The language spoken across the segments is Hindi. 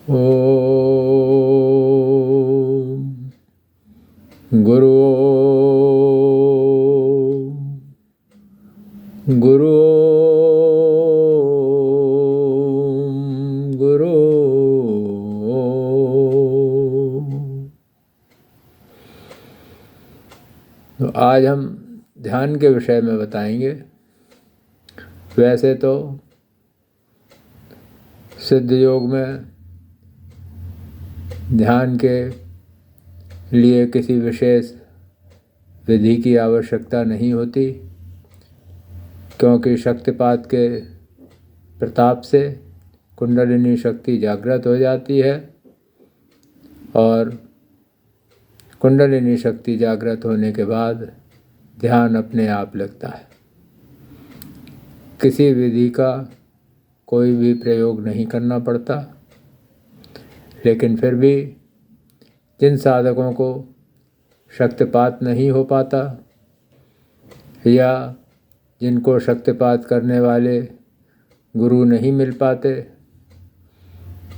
ओम गुरु गुरु गुरु। तो आज हम ध्यान के विषय में बताएंगे। वैसे तो सिद्ध योग में ध्यान के लिए किसी विशेष विधि की आवश्यकता नहीं होती, क्योंकि शक्तिपात के प्रताप से कुंडलिनी शक्ति जागृत हो जाती है और कुंडलिनी शक्ति जागृत होने के बाद ध्यान अपने आप लगता है। किसी विधि का कोई भी प्रयोग नहीं करना पड़ता, लेकिन फिर भी जिन साधकों को शक्तिपात नहीं हो पाता या जिनको शक्तिपात करने वाले गुरु नहीं मिल पाते,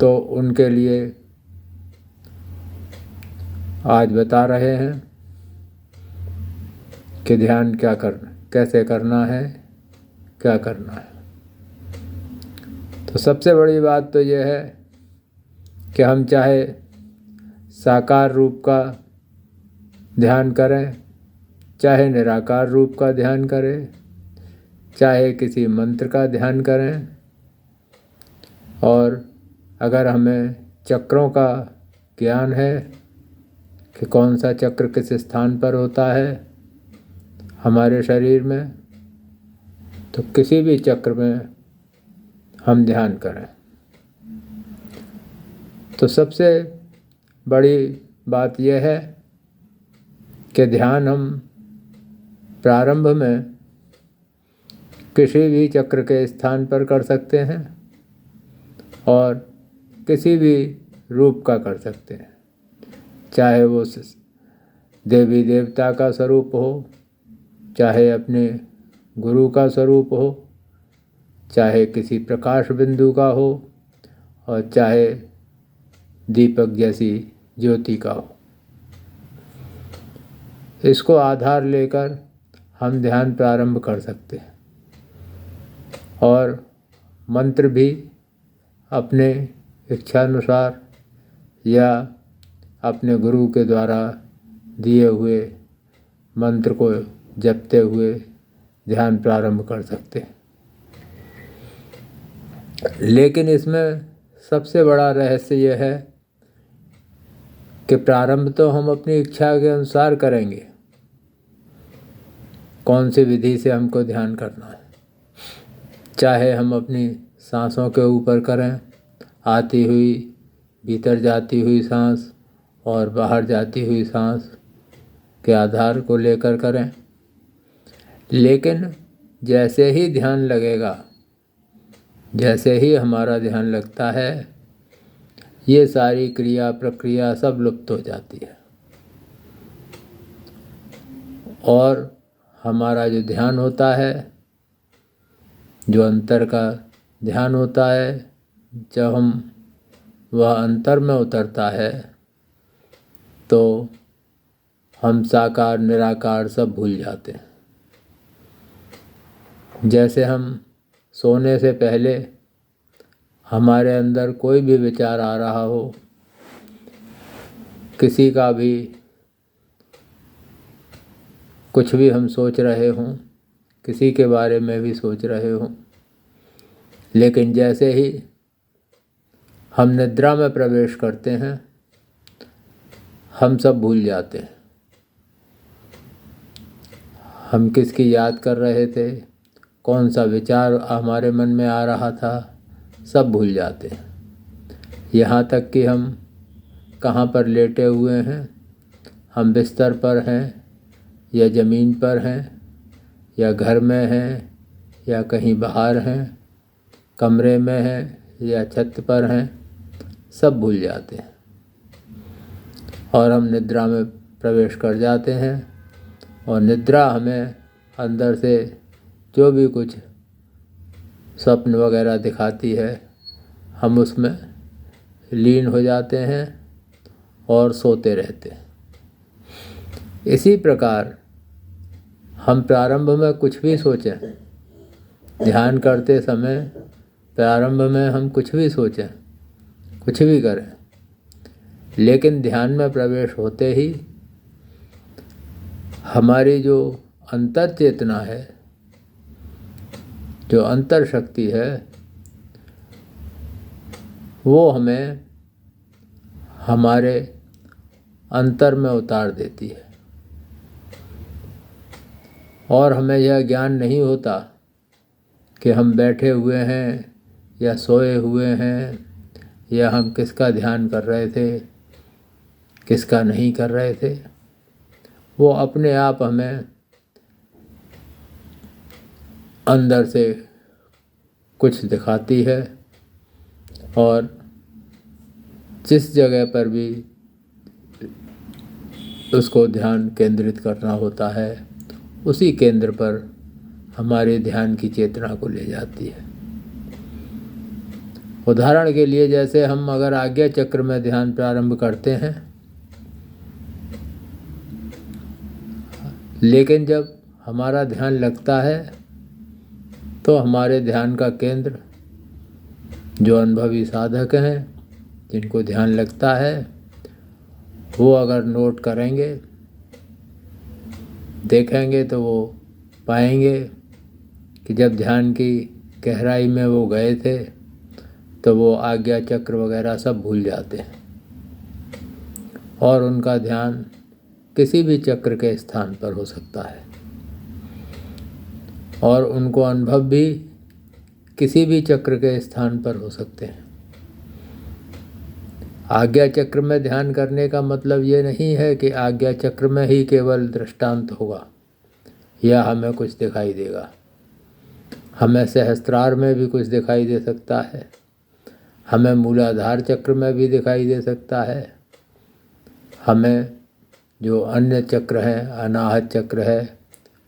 तो उनके लिए आज बता रहे हैं कि ध्यान कैसे करना है, क्या करना है। तो सबसे बड़ी बात तो यह है कि हम चाहे साकार रूप का ध्यान करें, चाहे निराकार रूप का ध्यान करें, चाहे किसी मंत्र का ध्यान करें, और अगर हमें चक्रों का ज्ञान है कि कौन सा चक्र किस स्थान पर होता है हमारे शरीर में, तो किसी भी चक्र में हम ध्यान करें। तो सबसे बड़ी बात यह है कि ध्यान हम प्रारंभ में किसी भी चक्र के स्थान पर कर सकते हैं और किसी भी रूप का कर सकते हैं, चाहे वो देवी देवता का स्वरूप हो, चाहे अपने गुरु का स्वरूप हो, चाहे किसी प्रकाश बिंदु का हो, और चाहे दीपक जैसी ज्योति का हो। इसको आधार लेकर हम ध्यान प्रारंभ कर सकते हैं और मंत्र भी अपने इच्छानुसार या अपने गुरु के द्वारा दिए हुए मंत्र को जपते हुए ध्यान प्रारंभ कर सकते हैं। लेकिन इसमें सबसे बड़ा रहस्य यह है कि प्रारंभ तो हम अपनी इच्छा के अनुसार करेंगे, कौन सी विधि से हमको ध्यान करना है। चाहे हम अपनी सांसों के ऊपर करें, आती हुई भीतर जाती हुई सांस और बाहर जाती हुई सांस के आधार को लेकर करें, लेकिन जैसे ही ध्यान लगेगा, जैसे ही हमारा ध्यान लगता है, ये सारी क्रिया प्रक्रिया सब लुप्त हो जाती है और हमारा जो ध्यान होता है, जो अंतर का ध्यान होता है, जब वह अंतर में उतरता है तो हम साकार निराकार सब भूल जाते हैं। जैसे हम सोने से पहले हमारे अंदर कोई भी विचार आ रहा हो, किसी का भी कुछ भी हम सोच रहे हों, किसी के बारे में भी सोच रहे हों, लेकिन जैसे ही हम निद्रा में प्रवेश करते हैं, हम सब भूल जाते हैं। हम किसकी याद कर रहे थे, कौन सा विचार हमारे मन में आ रहा था, सब भूल जाते हैं। यहाँ तक कि हम कहाँ पर लेटे हुए हैं, हम बिस्तर पर हैं या ज़मीन पर हैं या घर में हैं या कहीं बाहर हैं, कमरे में हैं या छत पर हैं, सब भूल जाते हैं और हम निद्रा में प्रवेश कर जाते हैं। और निद्रा हमें अंदर से जो भी कुछ स्वप्न वगैरह दिखाती है, हम उसमें लीन हो जाते हैं और सोते रहते हैं। इसी प्रकार हम प्रारंभ में कुछ भी सोचें, ध्यान करते समय प्रारंभ में हम कुछ भी सोचें, कुछ भी करें, लेकिन ध्यान में प्रवेश होते ही हमारी जो अंतर चेतना है, जो अंतर शक्ति है, वो हमें हमारे अंतर में उतार देती है और हमें यह ज्ञान नहीं होता कि हम बैठे हुए हैं या सोए हुए हैं या हम किसका ध्यान कर रहे थे, किसका नहीं कर रहे थे। वो अपने आप हमें अंदर से कुछ दिखाती है और जिस जगह पर भी उसको ध्यान केंद्रित करना होता है उसी केंद्र पर हमारे ध्यान की चेतना को ले जाती है। उदाहरण के लिए जैसे हम अगर आज्ञा चक्र में ध्यान प्रारंभ करते हैं, लेकिन जब हमारा ध्यान लगता है तो हमारे ध्यान का केंद्र जो अनुभवी साधक हैं, जिनको ध्यान लगता है, वो अगर नोट करेंगे, देखेंगे तो वो पाएंगे कि जब ध्यान की गहराई में वो गए थे तो वो आज्ञा चक्र वगैरह सब भूल जाते हैं और उनका ध्यान किसी भी चक्र के स्थान पर हो सकता है और उनको अनुभव भी किसी भी चक्र के स्थान पर हो सकते हैं। आज्ञा चक्र में ध्यान करने का मतलब ये नहीं है कि आज्ञा चक्र में ही केवल दृष्टांत होगा या हमें कुछ दिखाई देगा। हमें सहस्त्रार में भी कुछ दिखाई दे सकता है, हमें मूलाधार चक्र में भी दिखाई दे सकता है, हमें जो अन्य चक्र हैं, अनाहत चक्र है,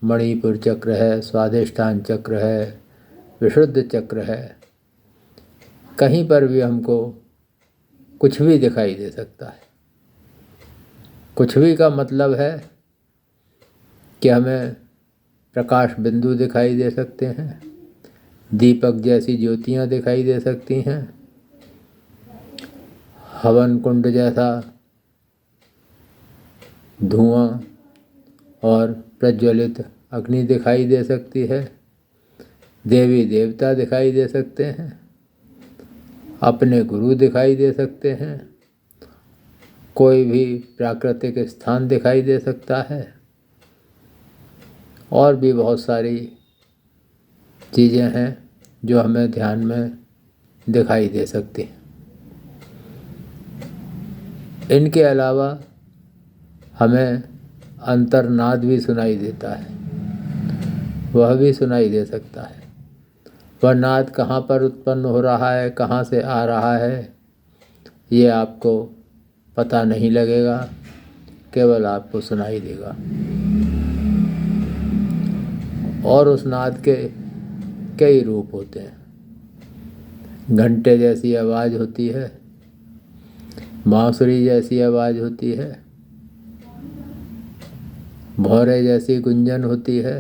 मणिपुर चक्र है, स्वाधिष्ठान चक्र है, विशुद्ध चक्र है, कहीं पर भी हमको कुछ भी दिखाई दे सकता है। कुछ भी का मतलब है कि हमें प्रकाश बिंदु दिखाई दे सकते हैं, दीपक जैसी ज्योतियाँ दिखाई दे सकती हैं, हवन कुंड जैसा धुआं और प्रज्वलित अग्नि दिखाई दे सकती है, देवी देवता दिखाई दे सकते हैं, अपने गुरु दिखाई दे सकते हैं, कोई भी प्राकृतिक स्थान दिखाई दे सकता है और भी बहुत सारी चीज़ें हैं जो हमें ध्यान में दिखाई दे सकती हैं। इनके अलावा हमें अंतर्नाद भी सुनाई देता है, वह भी सुनाई दे सकता है। वह नाद कहाँ पर उत्पन्न हो रहा है, कहाँ से आ रहा है, ये आपको पता नहीं लगेगा, केवल आपको सुनाई देगा। और उस नाद के कई रूप होते हैं। घंटे जैसी आवाज़ होती है, बांसुरी जैसी आवाज़ होती है, भौरे जैसी गुंजन होती है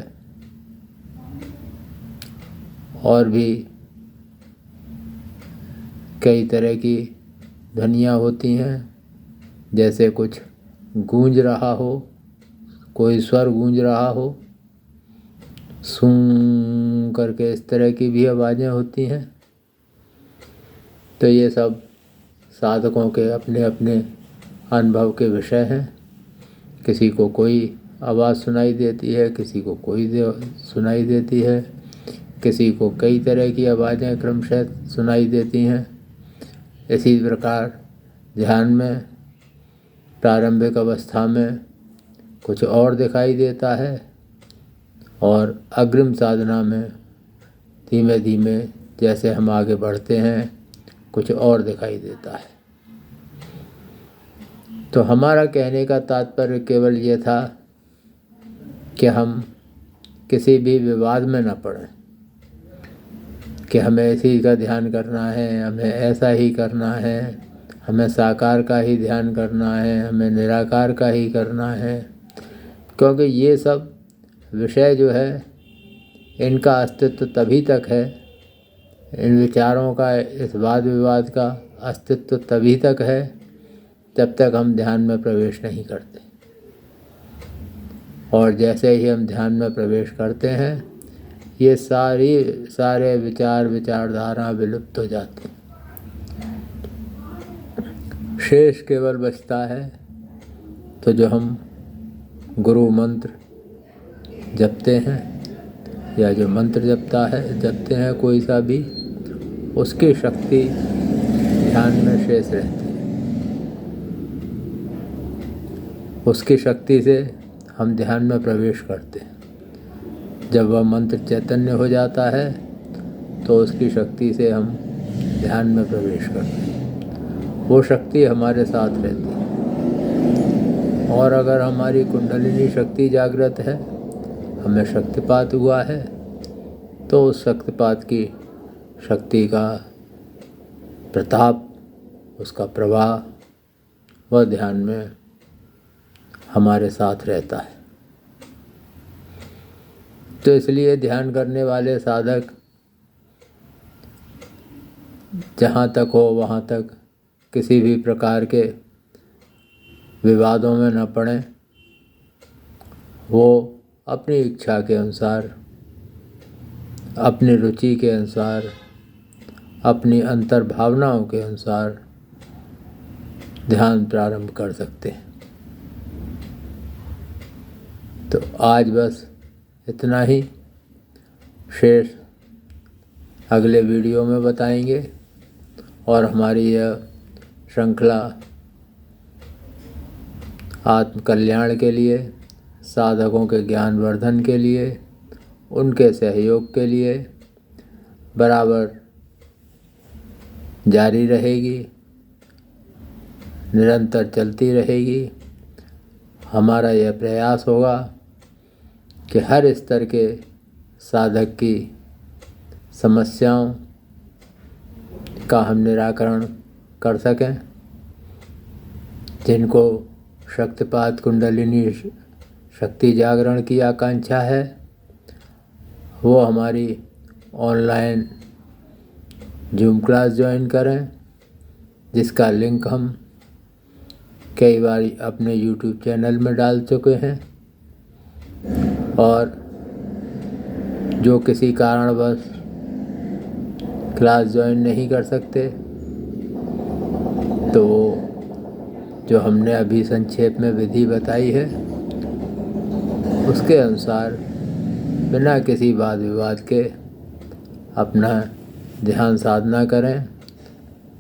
और भी कई तरह की ध्वनियाँ होती हैं, जैसे कुछ गूंज रहा हो, कोई स्वर गूंज रहा हो, सूं करके इस तरह की भी आवाज़ें होती हैं। तो ये सब साधकों के अपने अपने अनुभव के विषय हैं। किसी को कोई आवाज़ सुनाई देती है, किसी को कोई सुनाई देती है, किसी को कई तरह की आवाज़ें क्रमशः सुनाई देती हैं। इसी प्रकार ध्यान में प्रारंभिक अवस्था में कुछ और दिखाई देता है और अग्रिम साधना में धीमे धीमे जैसे हम आगे बढ़ते हैं कुछ और दिखाई देता है। तो हमारा कहने का तात्पर्य केवल ये था कि हम किसी भी विवाद में न पड़ें कि हमें इसी का ध्यान करना है, हमें ऐसा ही करना है, हमें साकार का ही ध्यान करना है, हमें निराकार का ही करना है, क्योंकि ये सब विषय जो है इनका अस्तित्व तभी तक है, इन विचारों का, इस वाद विवाद का अस्तित्व तभी तक है जब तक हम ध्यान में प्रवेश नहीं करते। और जैसे ही हम ध्यान में प्रवेश करते हैं ये सारे विचारधारा विलुप्त हो जाते हैं। शेष केवल बचता है तो जो हम गुरु मंत्र जपते हैं या जो मंत्र जपते हैं कोई सा भी, उसकी शक्ति ध्यान में शेष रहती है। उसकी शक्ति से हम ध्यान में प्रवेश करते हैं। जब वह मंत्र चैतन्य हो जाता है तो उसकी शक्ति से हम ध्यान में प्रवेश करते हैं। वो शक्ति हमारे साथ रहती है। और अगर हमारी कुंडलिनी शक्ति जागृत है, हमें शक्तिपात हुआ है, तो उस शक्तिपात की शक्ति का प्रताप, उसका प्रवाह वह ध्यान में हमारे साथ रहता है। तो इसलिए ध्यान करने वाले साधक जहाँ तक हो वहाँ तक किसी भी प्रकार के विवादों में न पड़ें। वो अपनी इच्छा के अनुसार, अपनी रुचि के अनुसार, अपनी अंतर्भावनाओं के अनुसार ध्यान प्रारंभ कर सकते हैं। तो आज बस इतना ही। शेष अगले वीडियो में बताएंगे। और हमारी यह श्रृंखला आत्म कल्याण के लिए, साधकों के ज्ञान वर्धन के लिए, उनके सहयोग के लिए बराबर जारी रहेगी, निरंतर चलती रहेगी। हमारा यह प्रयास होगा कि हर स्तर के साधक की समस्याओं का हम निराकरण कर सकें। जिनको शक्तिपात कुंडलिनी शक्ति जागरण की आकांक्षा है, वो हमारी ऑनलाइन जूम क्लास ज्वाइन करें, जिसका लिंक हम कई बार अपने YouTube चैनल में डाल चुके हैं। और जो किसी कारणवश क्लास ज्वाइन नहीं कर सकते, तो जो हमने अभी संक्षेप में विधि बताई है उसके अनुसार बिना किसी वाद विवाद के अपना ध्यान साधना करें,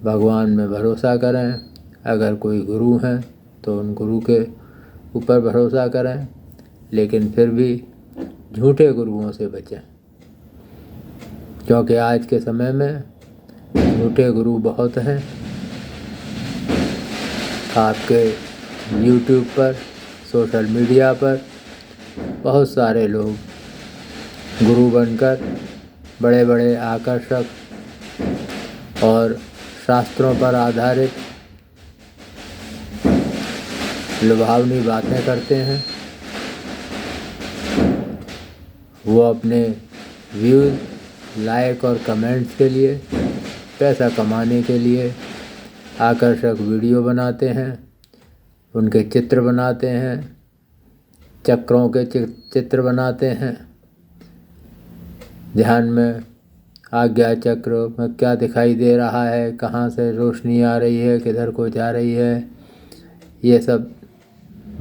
भगवान में भरोसा करें। अगर कोई गुरु हैं तो उन गुरु के ऊपर भरोसा करें, लेकिन फिर भी झूठे गुरुओं से बचें, क्योंकि आज के समय में झूठे गुरु बहुत हैं। आपके YouTube पर, सोशल मीडिया पर बहुत सारे लोग गुरु बनकर बड़े बड़े आकर्षक और शास्त्रों पर आधारित लुभावनी बातें करते हैं। वो अपने व्यूज़, लाइक और कमेंट्स के लिए, पैसा कमाने के लिए आकर्षक वीडियो बनाते हैं, उनके चित्र बनाते हैं, चक्रों के चित्र बनाते हैं। ध्यान में आज्ञा चक्र में क्या दिखाई दे रहा है, कहाँ से रोशनी आ रही है, किधर को जा रही है, ये सब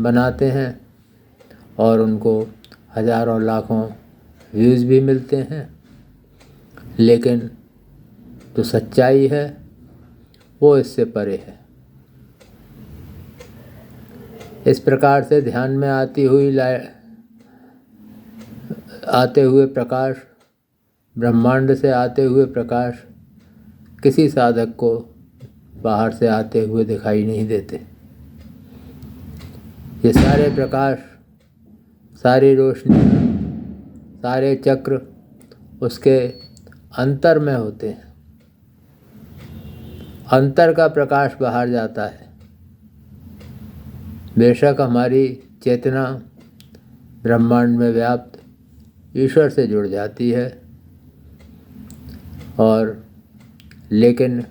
बनाते हैं और उनको हज़ारों लाखों व्यूज़ भी मिलते हैं। लेकिन जो सच्चाई है वो इससे परे है। इस प्रकार से ध्यान में आते हुए प्रकाश, ब्रह्मांड से आते हुए प्रकाश किसी साधक को बाहर से आते हुए दिखाई नहीं देते। ये सारे प्रकाश, सारी रोशनी, सारे चक्र उसके अंतर में होते हैं अंतर का प्रकाश बाहर जाता है। बेशक हमारी चेतना ब्रह्मांड में व्याप्त ईश्वर से जुड़ जाती है, और लेकिन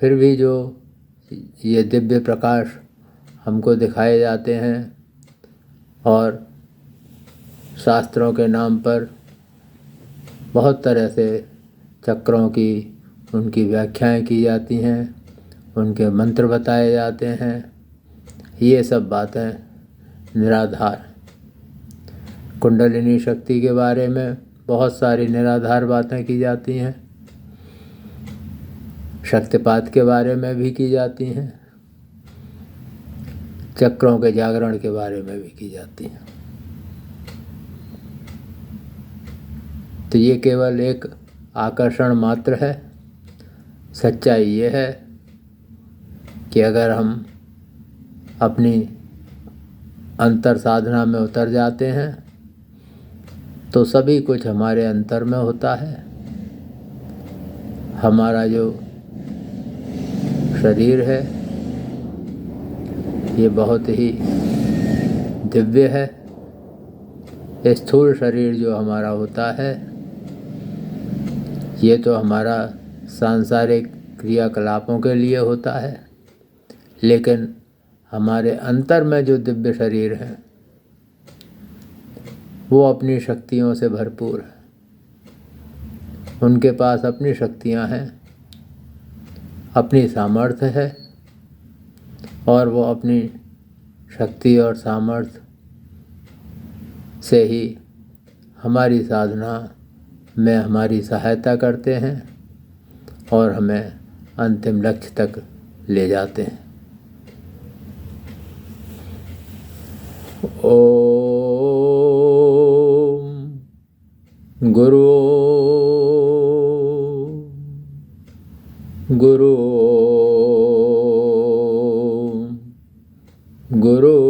फिर भी जो ये दिव्य प्रकाश हमको दिखाए जाते हैं और शास्त्रों के नाम पर बहुत तरह से चक्रों की उनकी व्याख्याएं की जाती हैं, उनके मंत्र बताए जाते हैं, ये सब बातें निराधार। कुंडलिनी शक्ति के बारे में बहुत सारी निराधार बातें की जाती हैं, शक्तिपात के बारे में भी की जाती हैं, चक्रों के जागरण के बारे में भी की जाती हैं। तो ये केवल एक आकर्षण मात्र है। सच्चाई ये है कि अगर हम अपनी अंतर साधना में उतर जाते हैं तो सभी कुछ हमारे अंतर में होता है। हमारा जो शरीर है ये बहुत ही दिव्य है। स्थूल शरीर जो हमारा होता है ये तो हमारा सांसारिक क्रियाकलापों के लिए होता है, लेकिन हमारे अंतर में जो दिव्य शरीर है वो अपनी शक्तियों से भरपूर है। उनके पास अपनी शक्तियां हैं, अपनी सामर्थ्य है, और वो अपनी शक्ति और सामर्थ्य से ही हमारी साधना में हमारी सहायता करते हैं और हमें अंतिम लक्ष्य तक ले जाते हैं। ओम गुरु गुरु गुरु